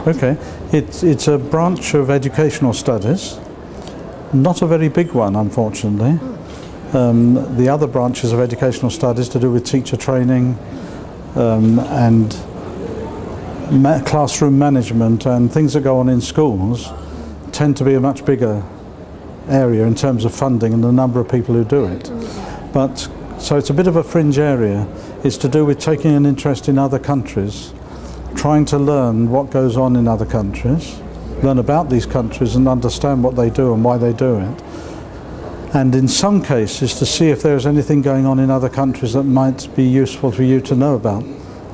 Okay, it's a branch of educational studies, not a very big one, unfortunately. The other branches of educational studies to do with teacher training and classroom management and things that go on in schools tend to be a much bigger area in terms of funding and the number of people who do it. But so it's a bit of a fringe area. It's to do with taking an interest in other countries, trying to learn what goes on in other countries, learn about these countries and understand what they do and why they do it. And in some cases to see if there's anything going on in other countries that might be useful for you to know about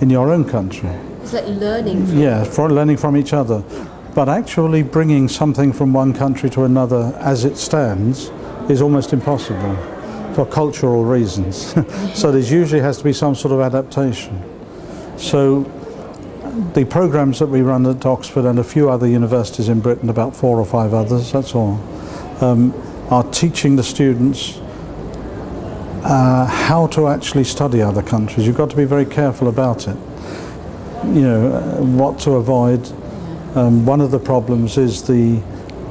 in your own country. It's like learning from... Yeah, learning from each other. But actually bringing something from one country to another as it stands is almost impossible for cultural reasons. So there usually has to be some sort of adaptation. So the programs that we run at Oxford and a few other universities in Britain, about 4 or 5 others, that's all, are teaching the students how to actually study other countries. You've got to be very careful about it. You know, what to avoid. One of the problems is the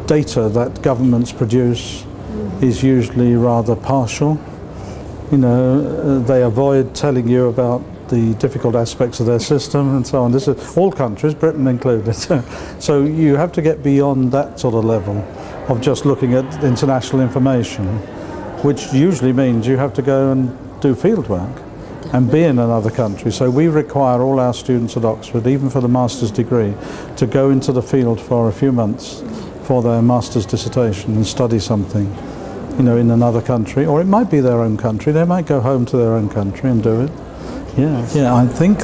data that governments produce is usually rather partial. You know, they avoid telling you about the difficult aspects of their system and so on. This is all countries, Britain included. So you have to get beyond that sort of level of just looking at international information, which usually means you have to go and do field work and be in another country. So we require all our students at Oxford, even for the master's degree, to go into the field for a few months for their master's dissertation and study something, you know, in another country, or it might be their own country. They might go home to their own country and do it. Yeah, I think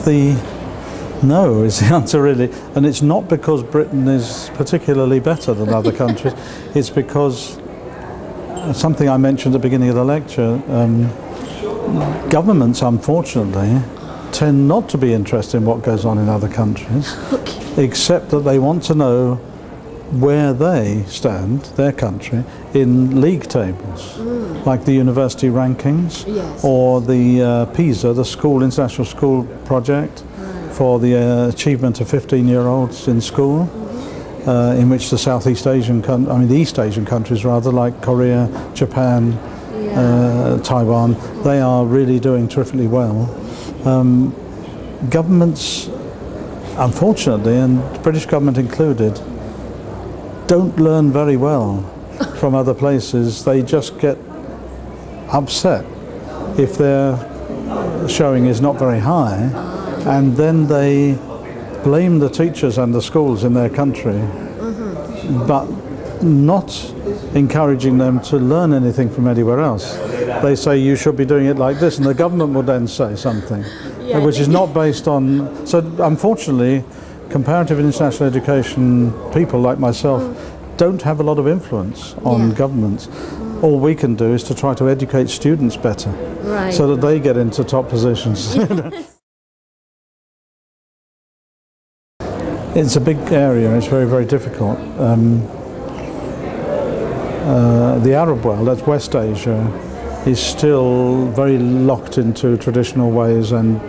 no is the answer really, and it's not because Britain is particularly better than other countries. It's because something I mentioned at the beginning of the lecture. Governments, unfortunately, tend not to be interested in what goes on in other countries, except that they want to know where they stand, their country, in league tables, like the university rankings, or the PISA, the International School Project, for the achievement of 15-year-olds in school, in which the the East Asian countries rather, like Korea, Japan, Taiwan, they are really doing terrifically well. Governments, unfortunately, and the British government included, don't learn very well from other places. They just get upset if their showing is not very high, and then they blame the teachers and the schools in their country, but not encouraging them to learn anything from anywhere else. They say you should be doing it like this, and the government will then say something, which is not based on... So unfortunately, comparative and international education people like myself don't have a lot of influence on governments. All we can do is to try to educate students better, so that they get into top positions. It's a big area, it's very, very difficult. The Arab world, that's West Asia, is still very locked into traditional ways and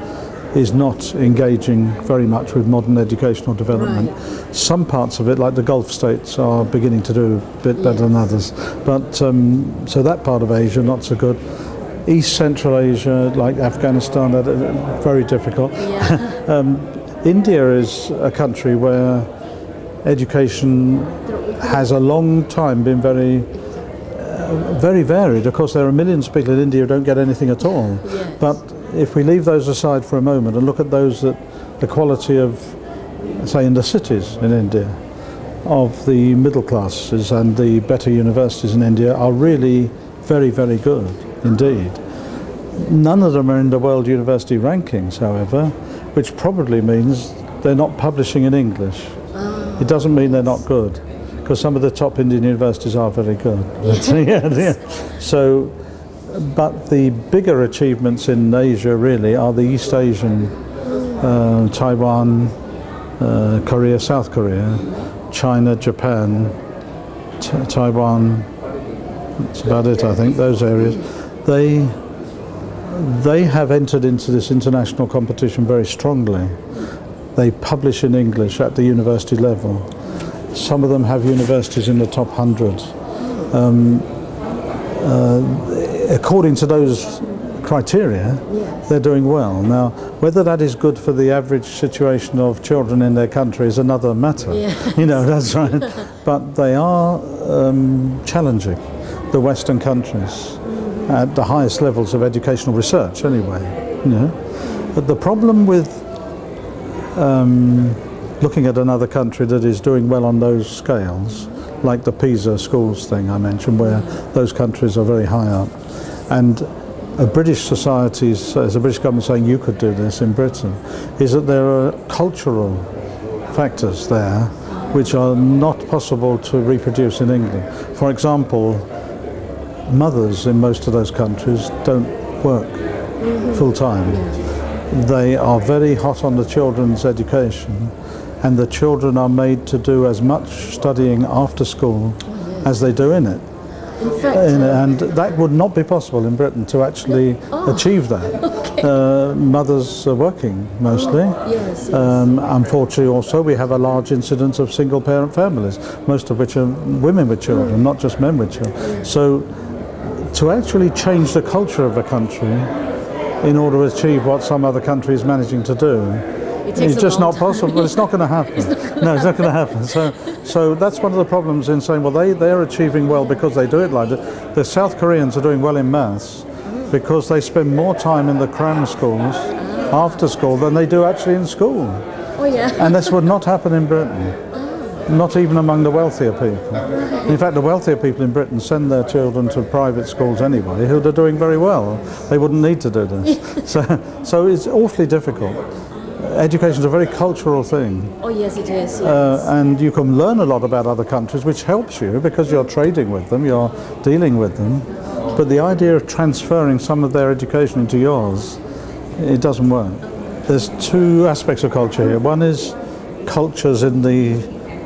is not engaging very much with modern educational development. Some parts of it, like the Gulf states, are beginning to do a bit better than others. But so that part of Asia, not so good. East Central Asia, like Afghanistan, very difficult. India is a country where education has a long time been very varied. Of course, there are millions of people in India who don't get anything at all. But if we leave those aside for a moment and look at those that the quality of, say, in the cities in India, of the middle classes and the better universities in India are really very, very good indeed. None of them are in the World University rankings, however, which probably means they're not publishing in English. It doesn't mean they're not good, because some of the top Indian universities are very good. So, but the bigger achievements in Asia really are the East Asian, Taiwan, Korea, South Korea, China, Japan, Taiwan, that's about it, I think, those areas. They have entered into this international competition very strongly. They publish in English at the university level. Some of them have universities in the top 100. According to those criteria, they're doing well. Now, whether that is good for the average situation of children in their country is another matter. You know, that's right. But they are challenging the Western countries at the highest levels of educational research, anyway. You know, but the problem with looking at another country that is doing well on those scales, like the PISA schools thing I mentioned, where those countries are very high up, and a British society, as a British government saying you could do this in Britain, is that there are cultural factors there which are not possible to reproduce in England. For example, mothers in most of those countries don't work full-time. They are very hot on the children's education, and the children are made to do as much studying after school as they do in it. In fact, and that would not be possible in Britain to actually achieve that. Mothers are working mostly. Unfortunately also we have a large incidence of single parent families, most of which are women with children, not just men with children. So to actually change the culture of a country in order to achieve what some other country is managing to do, it's just not possible. Well, it's not going to happen. No, it's not going to happen. So that's one of the problems in saying, well, they're achieving well because they do it like that. The South Koreans are doing well in maths because they spend more time in the cram schools after school than they do actually in school. And this would not happen in Britain, not even among the wealthier people. In fact, the wealthier people in Britain send their children to private schools anyway, who are doing very well. They wouldn't need to do this. So it's awfully difficult. Education is a very cultural thing. Oh yes, it is. And you can learn a lot about other countries, which helps you because you're trading with them, you're dealing with them. But the idea of transferring some of their education into yours, it doesn't work. There's two aspects of culture here. One is cultures in the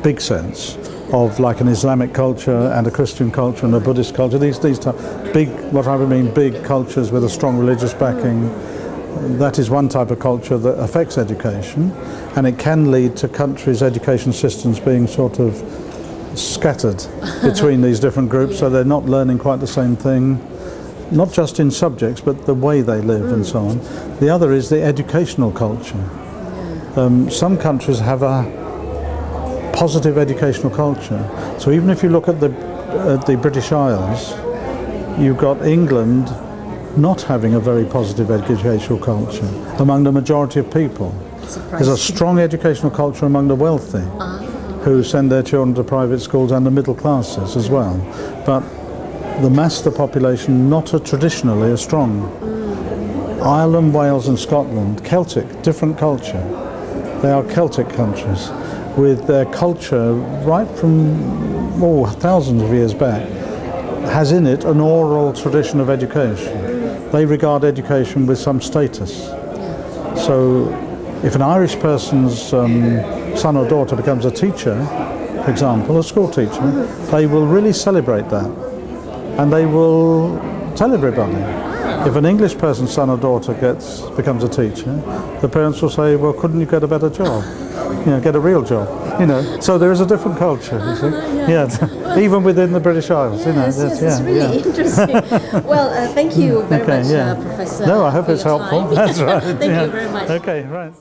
big sense of like an Islamic culture and a Christian culture and a Buddhist culture. These big, what I would mean, big cultures with a strong religious backing. That is one type of culture that affects education, and it can lead to countries' education systems being sort of scattered between these different groups, so they're not learning quite the same thing, not just in subjects, but the way they live and so on. The other is the educational culture. Some countries have a positive educational culture. So even if you look at the British Isles, you've got England not having a very positive educational culture among the majority of people. There's a strong educational culture among the wealthy who send their children to private schools, and the middle classes as well. But the mass of the population not traditionally as strong. Ireland, Wales and Scotland, Celtic, different culture. They are Celtic countries with their culture right from thousands of years back has in it an oral tradition of education. They regard education with some status. So if an Irish person's son or daughter becomes a teacher, for example, a school teacher, they will really celebrate that and they will tell everybody. If an English person's son or daughter becomes a teacher, the parents will say, well, couldn't you get a better job? You know, get a real job. You know, so there is a different culture, you see. Even within the British Isles, you know. It's really interesting. Well, thank you very much, Professor. No, I hope it's helpful. That's right. Thank you very much. Okay, right.